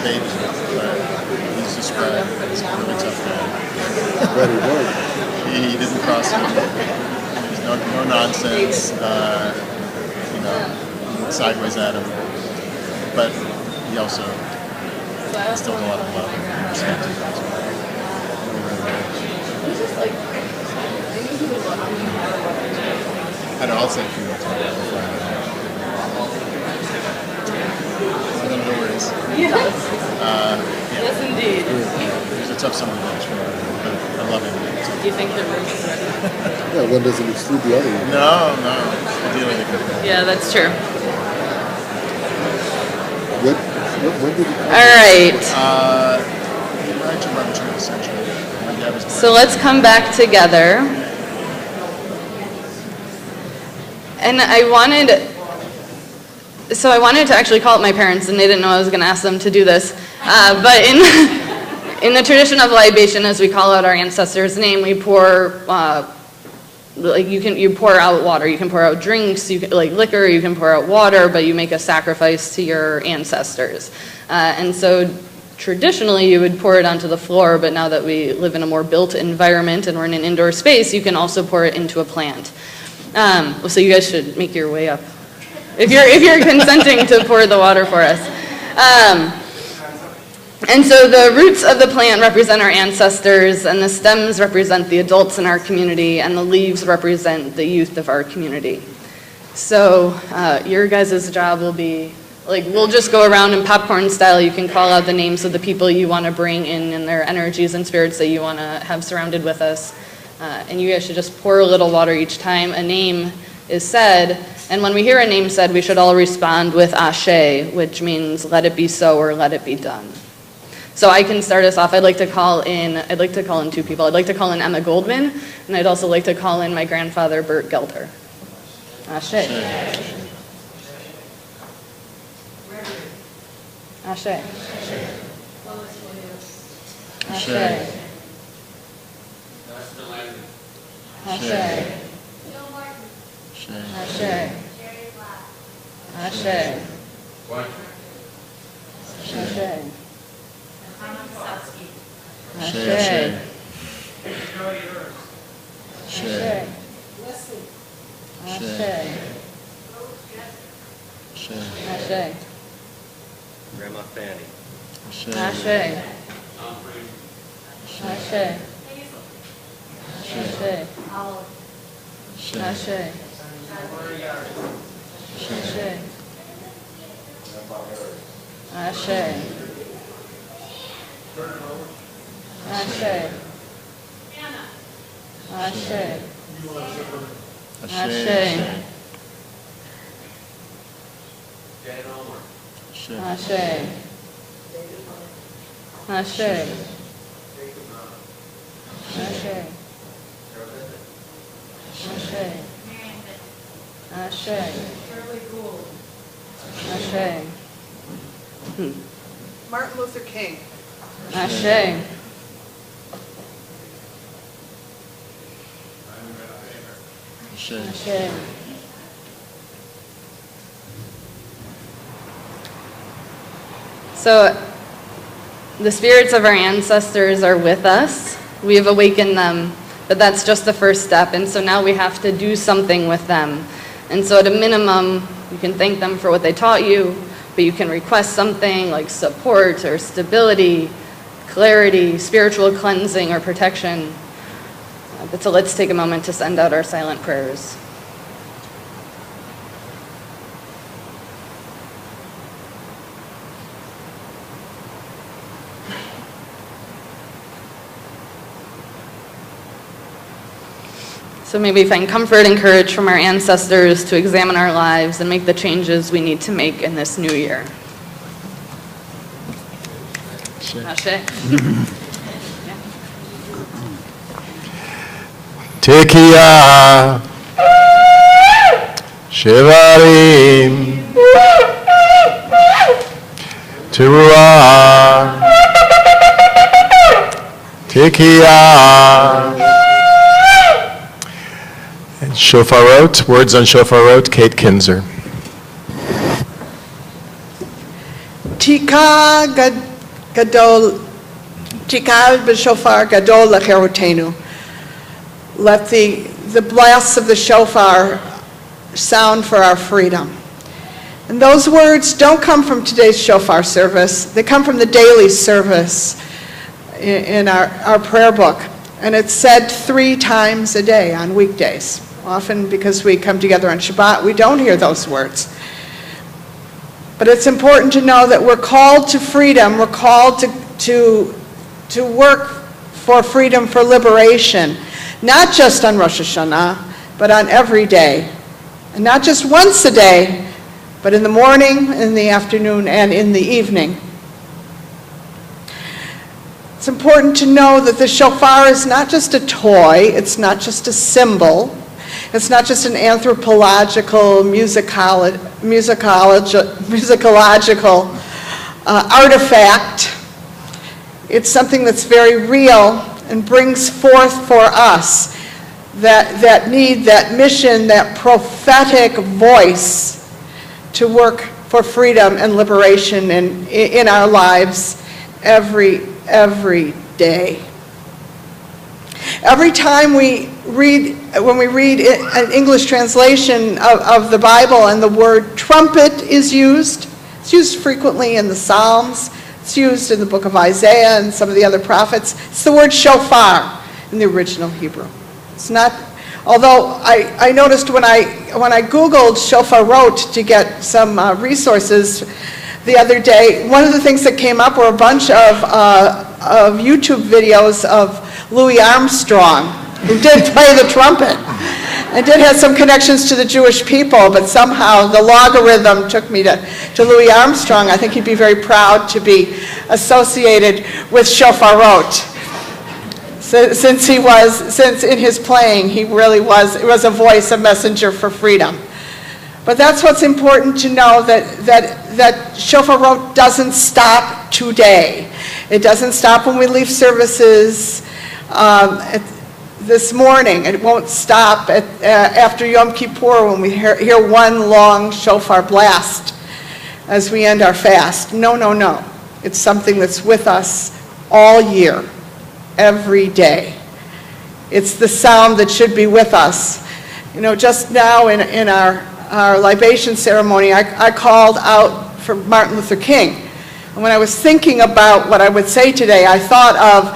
baby, but he's described as a really tough guy. But he was. He didn't cross it. There's no nonsense, sideways at him. But he also instilled a lot of love and respect. I know, I'll say a few more times. I don't know where it is. Yes. Yeah. Yes, indeed. He's a tough son of a bitch, but I love him. Do you think the room is ready? Yeah, one doesn't exclude the other one. No. Ideally, they could. Yeah, that's true. When did it come? All right. Right around the turn of the century. My dad was born. So let's come back together. And I wanted to actually call up my parents, and they didn't know I was going to ask them to do this. But in the tradition of libation, as we call out our ancestors' name, we pour, you pour out water. You can pour out drinks, like liquor. You can pour out water, but you make a sacrifice to your ancestors. And so traditionally, you would pour it onto the floor, but now that we live in a more built environment and we're in an indoor space, you can also pour it into a plant. So you guys should make your way up if you're consenting to pour the water for us. And so the roots of the plant represent our ancestors, and the stems represent the adults in our community, and the leaves represent the youth of our community. So your guys' job will be, we'll just go around in popcorn style. You can call out the names of the people you want to bring in and their energies and spirits that you want to have surrounded with us. And you guys should just pour a little water each time a name is said. And when we hear a name said, we should all respond with Ashe, which means let it be so or let it be done. So I can start us off. I'd like to call in two people. I'd like to call in Emma Goldman, and I'd also like to call in my grandfather, Bert Gelder. Ashe. Ashe. Ashe. Ashe. Ashe. Ashe. Grandma Fanny. Ashe. Ashe. Ashe. Ashe. Ashe. Ashe. Ashe. Ashe. Ashe. Ashe. Ashe. Ashe. Martin Luther King. Ashe. Ashe. So, the spirits of our ancestors are with us. We have awakened them, but that's just the first step. And so now we have to do something with them. And so at a minimum, you can thank them for what they taught you, but you can request something like support or stability, clarity, spiritual cleansing, or protection. But so let's take a moment to send out our silent prayers. So may we find comfort and courage from our ancestors to examine our lives and make the changes we need to make in this new year. Ashe. Tekiya Shivarim Teruah Tekiya. And Shofarot, words on Shofarot, Kate Kinzer. Tekiya Tika gadol, tika b'shofar gadol lecherotenu. Let the blasts of the shofar sound for our freedom. And those words don't come from today's shofar service. They come from the daily service in our prayer book. And it's said 3 times a day on weekdays. Often because we come together on Shabbat, we don't hear those words. But it's important to know that we're called to freedom. We're called to work for freedom, for liberation, not just on Rosh Hashanah, but on every day. And not just once a day, but in the morning, in the afternoon, and in the evening. It's important to know that the shofar is not just a toy, it's not just a symbol, it's not just an anthropological, musicological artifact. It's something that's very real and brings forth for us that need, that mission, that prophetic voice to work for freedom and liberation in our lives every day. Every time when we read an English translation of the Bible and the word trumpet is used, it's used frequently in the Psalms, it's used in the book of Isaiah and some of the other prophets. It's the word shofar in the original Hebrew. It's not, although I noticed when I Googled shofarot to get some resources the other day, one of the things that came up were a bunch of YouTube videos of Louis Armstrong, who did play the trumpet and did have some connections to the Jewish people, but somehow the logarithm took me to Louis Armstrong. I think he'd be very proud to be associated with shofarot. Since in his playing, he really was a voice, a messenger for freedom. But that's what's important to know, that shofarot doesn't stop today. It doesn't stop when we leave services this morning. It won't stop after Yom Kippur when we hear one long shofar blast as we end our fast. No, no, no. It's something that's with us all year, every day. It's the sound that should be with us. You know, just now in our libation ceremony, I called out for Martin Luther King. And when I was thinking about what I would say today, I thought of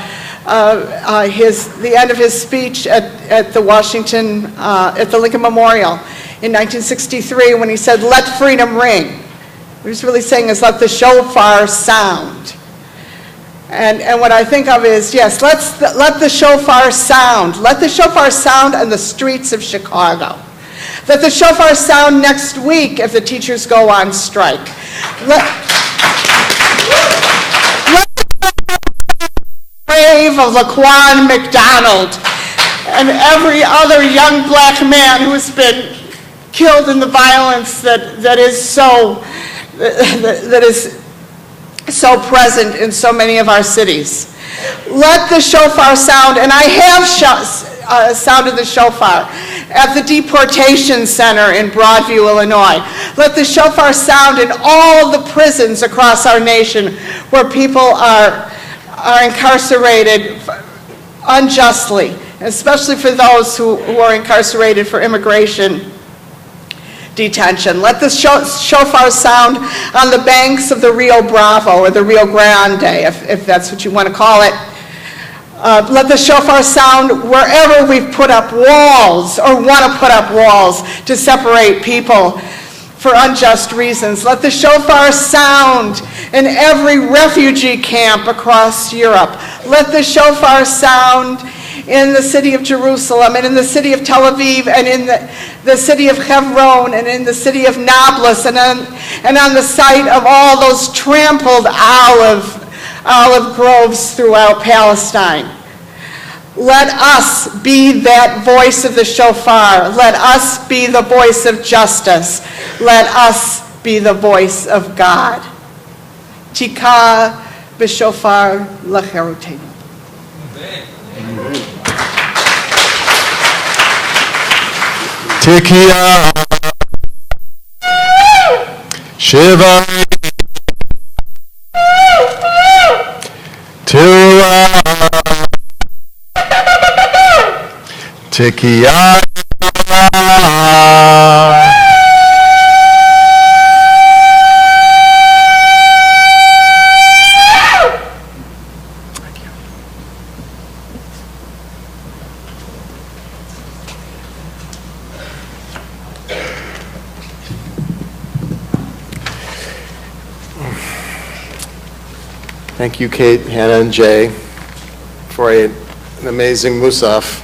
the end of his speech at the Lincoln Memorial in 1963 when he said, "Let freedom ring." What he's really saying is, let the shofar sound. And what I think of is, yes, let the shofar sound. Let the shofar sound on the streets of Chicago. Let the shofar sound next week if the teachers go on strike. Let the grave of Laquan McDonald and every other young black man who has been killed in the violence that is so present in so many of our cities. Let the shofar sound, and I have sounded the shofar at the deportation center in Broadview, Illinois. Let the shofar sound in all the prisons across our nation where people are incarcerated unjustly, especially for those who are incarcerated for immigration detention. Let the shofar sound on the banks of the Rio Bravo or the Rio Grande, if that's what you want to call it. Let the shofar sound wherever we've put up walls or want to put up walls to separate people for unjust reasons. Let the shofar sound in every refugee camp across Europe. Let the shofar sound in the city of Jerusalem and in the city of Tel Aviv and in the city of Hebron and in the city of Nablus and on the site of all those trampled olive groves throughout Palestine. Let us be that voice of the shofar. Let us be the voice of justice. Let us be the voice of God. Tika b'shofar lecherotenu. Tekiah, Shiva, Tekiah. Thank you, Kate, Hannah, and Jay, for an amazing Musaf.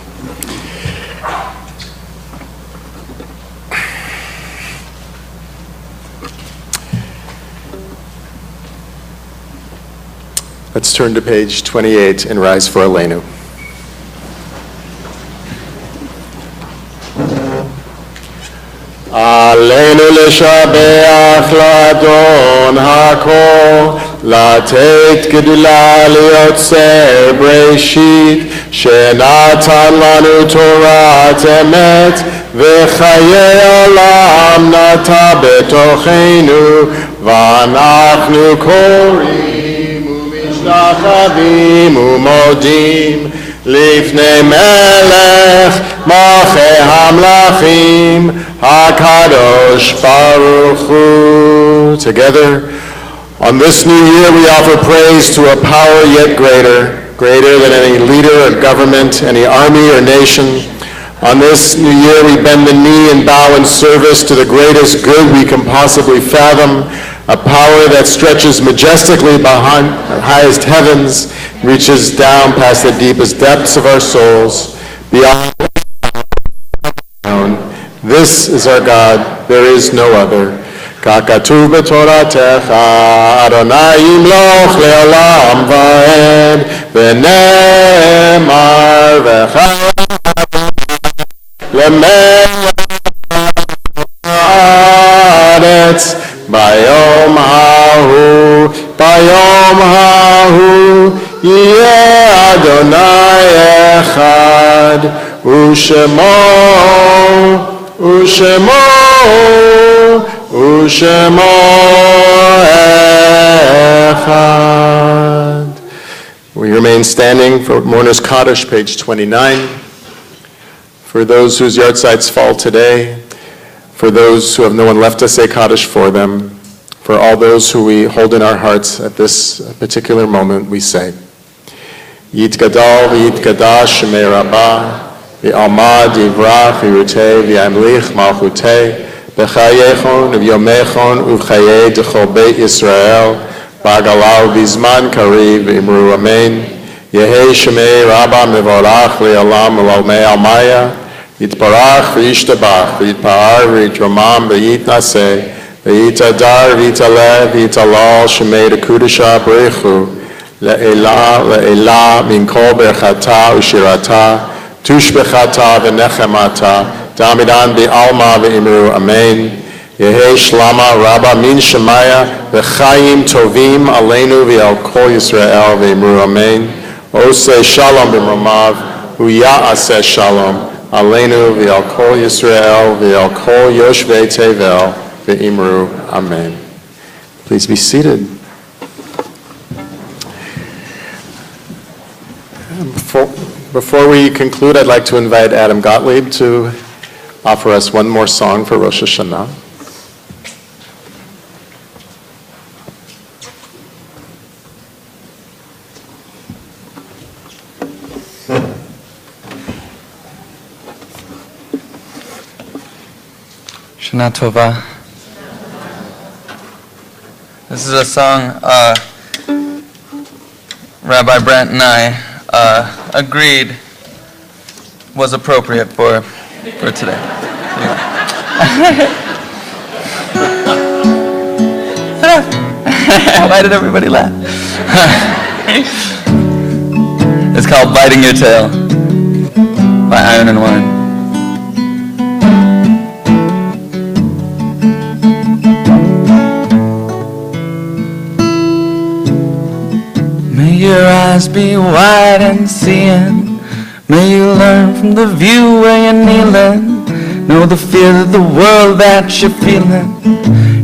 Let's turn to page 28 and rise for Aleinu. Aleinu לשבח לאדון הכל, לתת גדולה ליוצר בראשית, שנתן לנו תורת אמת, וחיי עולם נטע בתוכנו, ואנחנו קוראים ומשתחווים ומודים לפני מלך מלכי המלכים, HaKadosh Baruch Hu. Together, on this new year we offer praise to a power yet greater than any leader or government, any army or nation. On this new year we bend the knee and bow in service to the greatest good we can possibly fathom, a power that stretches majestically behind our highest heavens, reaches down past the deepest depths of our souls, beyond. This is our God, there is no other. ככתוב בתורתך, אדוני ימלוך לעולם ועד, ונאמר וחי למלך הארץ, ביום ההוא יהיה אדוני אחד, ושמו echad. We remain standing for Mourner's Kaddish, page 29. For those whose yahrzeits fall today, for those who have no one left to say Kaddish for them, for all those who we hold in our hearts at this particular moment, we say, Yitgadal v'yitgadash shemei rabbah, v'almad yivrach v'yirutei v'yamlich malchutei, B'chayechon v'yomechon uv'chayei d'chol beit Yisrael, b'agalau v'zman kariv v'imru amen. Yehei shemei rabba mevorach li'olam v'lalmei almaya, yitbarach v'yishtabach, v'yitpa'ar v'yitromam v'yitnaseh, v'yitadar v'yitaleh v'yitalal shemei d'kudesha b'richu, le'ela min kol berchata u'shirata, tushbechata v'nechemata, Damidan bi'alma v'imru amen. Yehei shlama rabba min shemaya v'chayim tovim aleinu v'al kol Yisrael v'imru amen. Oseh shalom b'mromav u'ya'aseh shalom aleinu v'al kol Yisrael v'al kol yoshvei tevel v'imru amen. Please be seated. Before we conclude, I'd like to invite Adam Gottlieb to offer us one more song for Rosh Hashanah. Shana Tova. This is a song Rabbi Brent and I agreed was appropriate for today. Why did everybody laugh? It's called Biting Your Tail by Iron and Wine. May your eyes be wide and seeing. May you learn from the view where you're kneeling. Know the fear of the world that you're feeling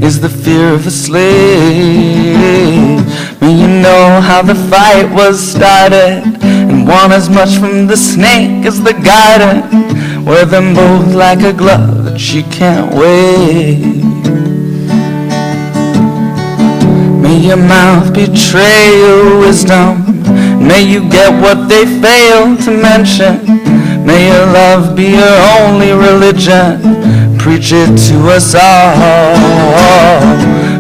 is the fear of a slave. May you know how the fight was started and want as much from the snake as the garden. Wear them both like a glove that she can't wave. May your mouth betray your wisdom. May you get what they fail to mention. May your love be your only religion. Preach it to us all.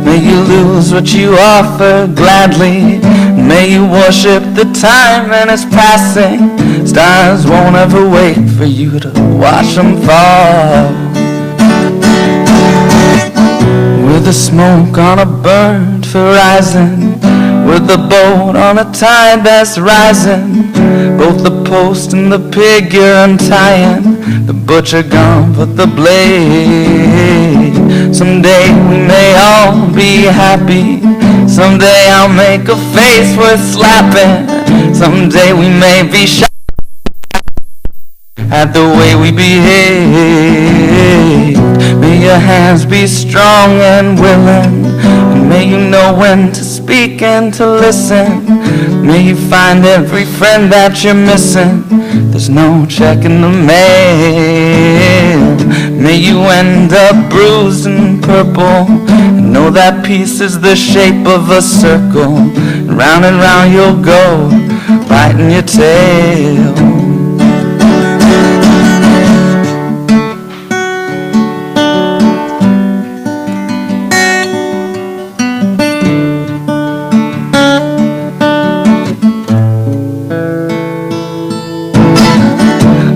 May you lose what you offer gladly. May you worship the time and its passing. Stars won't ever wait for you to watch them fall. With the smoke on a burnt horizon, with the boat on a tide that's rising, both the post and the pig you're untying, the butcher gone put the blade. Someday we may all be happy. Someday I'll make a face worth slapping. Someday we may be shocked at the way we behave. May your hands be strong and willing, and may you know when to speak and to listen. May you find every friend that you're missing. There's no check in the mail. May you end up bruised and purple, and know that peace is the shape of a circle. And round you'll go, biting your tail.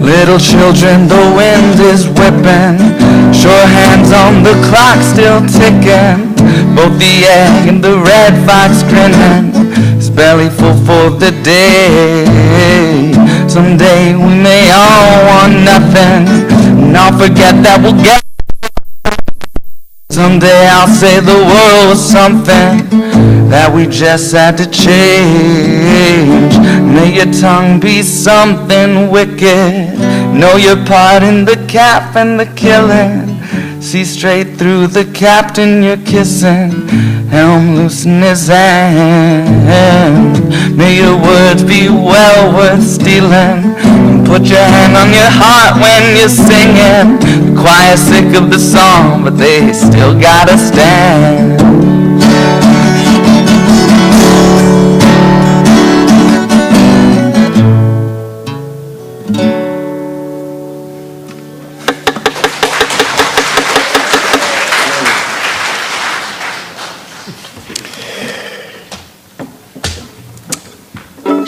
Little children, the wind is whipping, sure hands on the clock still ticking. Both the egg and the red fox grinning, his belly full for the day. Someday we may all want nothing, and I'll forget that we'll get. Someday I'll say the world was something that we just had to change. May your tongue be something wicked. Know your part in the cap and the killing. See straight through the captain you're kissing. Helm loosen his hand. May your words be well worth stealing. And put your hand on your heart when you're singing. The choir's sick of the song, but they still gotta stand.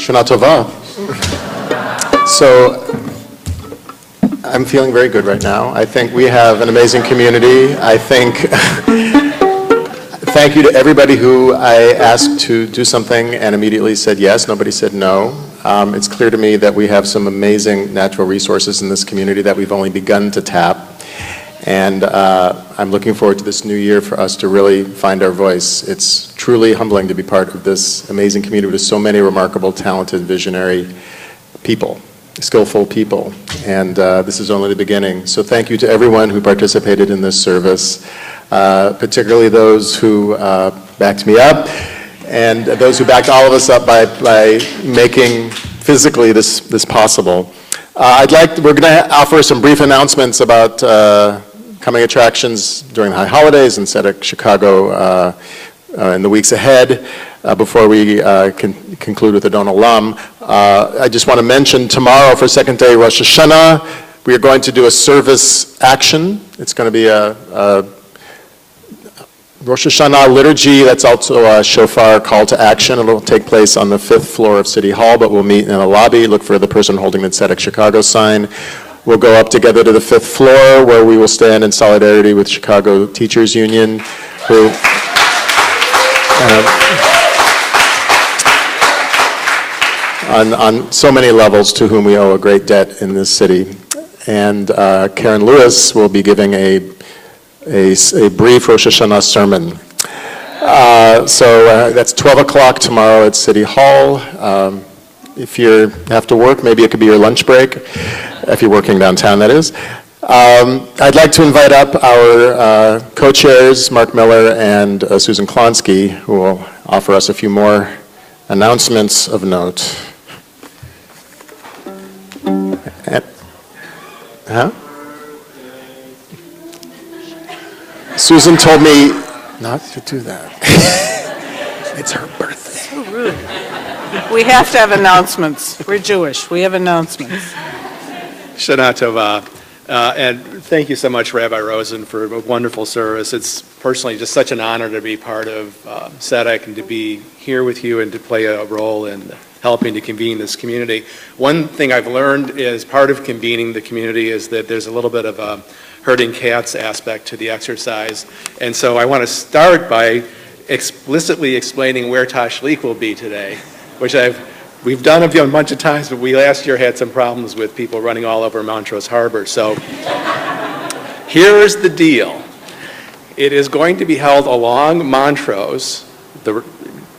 Shana Tova. So I'm feeling very good right now. I think we have an amazing community. I think thank you to everybody who I asked to do something and immediately said yes. Nobody said no. It's clear to me that we have some amazing natural resources in this community that we've only begun to tap. And I'm looking forward to this new year for us to really find our voice. It's truly humbling to be part of this amazing community with so many remarkable, talented, visionary people, skillful people. And this is only the beginning. So thank you to everyone who participated in this service, particularly those who backed me up, and those who backed all of us up by making physically this possible. We're going to offer some brief announcements about coming attractions during the high holidays in Tzedek Chicago in the weeks ahead before we conclude with Adon Olam. I just want to mention tomorrow for second day Rosh Hashanah, we are going to do a service action. It's going to be a Rosh Hashanah liturgy. That's also a shofar call to action. It will take place on the 5th floor of City Hall, but we'll meet in the lobby. Look for the person holding the Tzedek Chicago sign. We'll go up together to the 5th floor where we will stand in solidarity with Chicago Teachers Union, who on so many levels to whom we owe a great debt in this city. And Karen Lewis will be giving a brief Rosh Hashanah sermon. So that's 12 o'clock tomorrow at City Hall. If you have to work, maybe it could be your lunch break, if you're working downtown, that is. I'd like to invite up our co-chairs, Mark Miller and Susan Klonsky, who will offer us a few more announcements of note. Susan told me not to do that. It's her birthday. So rude. We have to have announcements. We're Jewish. We have announcements. Shana Tova. And thank you so much, Rabbi Rosen, for a wonderful service. It's personally just such an honor to be part of SEDEC and to be here with you and to play a role in helping to convene this community. One thing I've learned is part of convening the community is that there's a little bit of a herding cats aspect to the exercise. And so I want to start by explicitly explaining where Tashlich will be today, which we've done a bunch of times, but we last year had some problems with people running all over Montrose Harbor. So here's the deal. It is going to be held along Montrose,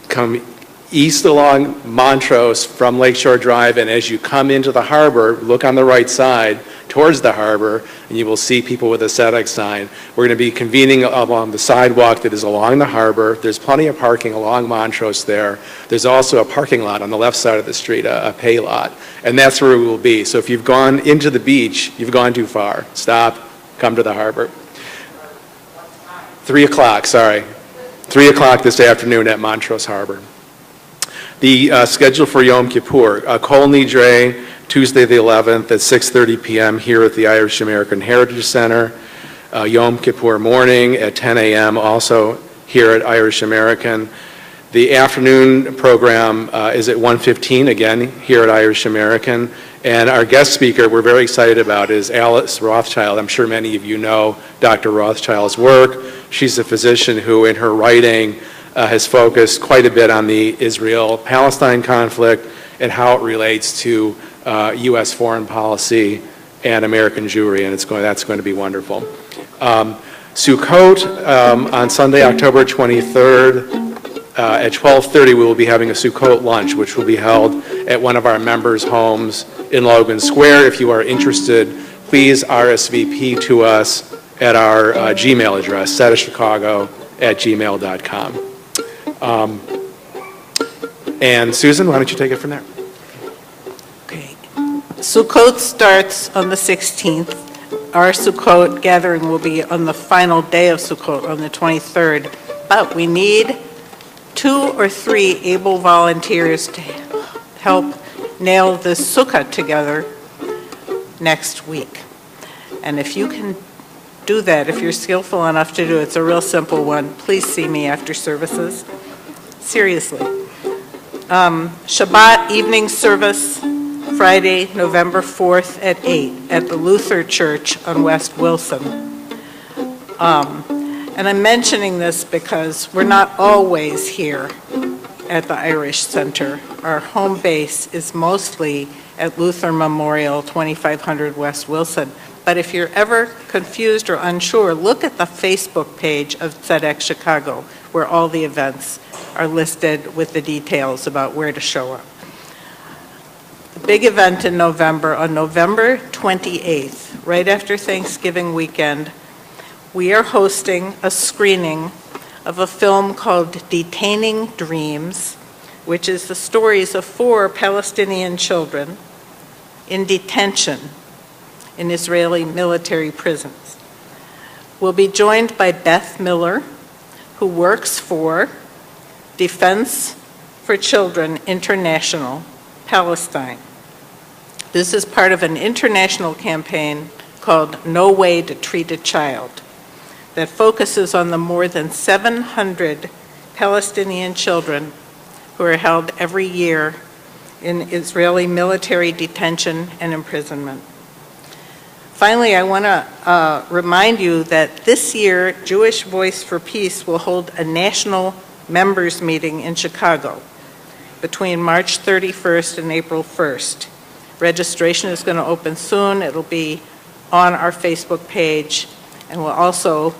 come east along Montrose from Lakeshore Drive, and as you come into the harbor, look on the right side towards the harbor, and you will see people with a SEDEC sign. We're going to be convening along the sidewalk that is along the harbor. There's plenty of parking along Montrose there. There's also a parking lot on the left side of the street, a pay lot, and that's where we will be. So if you've gone into the beach, you've gone too far. Stop, come to the harbor. 3 o'clock, sorry. 3 o'clock this afternoon at Montrose Harbor. The schedule for Yom Kippur, Kol Nidre, Tuesday the 11th at 6:30 p.m. here at the Irish American Heritage Center. Yom Kippur morning at 10 a.m. also here at Irish American. The afternoon program is at 1:15 again here at Irish American. And our guest speaker we're very excited about is Alice Rothschild. I'm sure many of you know Dr. Rothschild's work. She's a physician who in her writing has focused quite a bit on the Israel-Palestine conflict and how it relates to U.S. foreign policy and American Jewry, and that's going to be wonderful. Sukkot on Sunday, October 23rd at 12:30, we will be having a Sukkot lunch, which will be held at one of our members' homes in Logan Square. If you are interested, please RSVP to us at our Gmail address, sedechchicago@gmail.com. And Susan, why don't you take it from there? Okay. Sukkot starts on the 16th. Our Sukkot gathering will be on the final day of Sukkot on the 23rd. But we need 2 or 3 able volunteers to help nail this sukkah together next week. And if you can do that, if you're skillful enough to do it, it's a real simple one. Please see me after services. Seriously. Shabbat evening service, Friday, November 4th at 8 at the Luther Church on West Wilson. And I'm mentioning this because we're not always here at the Irish Center. Our home base is mostly at Luther Memorial, 2500 West Wilson. But if you're ever confused or unsure, look at the Facebook page of SEDEC Chicago, where all the events are listed with the details about where to show up. The big event in November, on November 28th, right after Thanksgiving weekend, we are hosting a screening of a film called Detaining Dreams, which is the stories of 4 Palestinian children in detention in Israeli military prisons. We'll be joined by Beth Miller, who works for Defense for Children International, Palestine. This is part of an international campaign called No Way to Treat a Child that focuses on the more than 700 Palestinian children who are held every year in Israeli military detention and imprisonment. Finally, I want to remind you that this year, Jewish Voice for Peace will hold a national members meeting in Chicago between March 31st and April 1st. Registration is going to open soon. It'll be on our Facebook page, and we'll also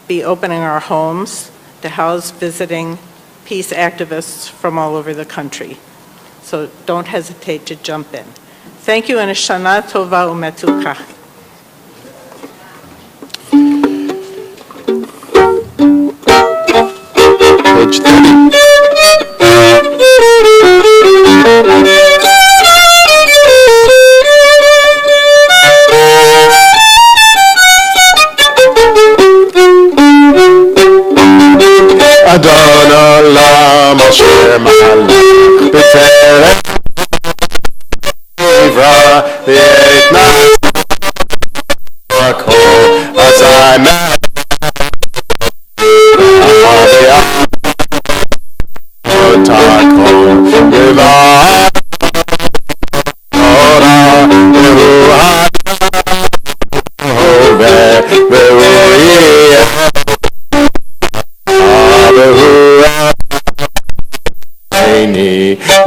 be opening our homes to house visiting peace activists from all over the country. So don't hesitate to jump in. Thank you, and a Shana Tova Umetuka. Page 30.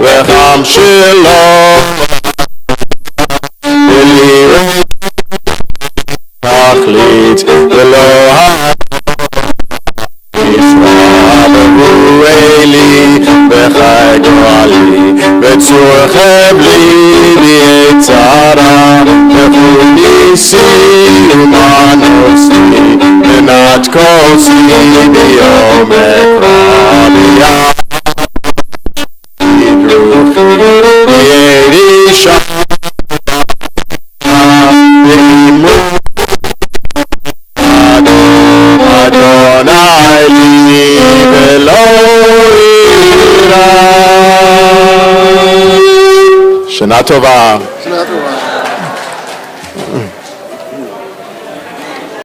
וחם שלום אלי תכלית ולא יפרעו אלי בחי גואלי בצור חבלי ביצרה בחוד ניסי ומנוסי מנת כוסי ביום אקרא בידרו ידי שם Adonai li velo ira. Shana tova. Shana tova.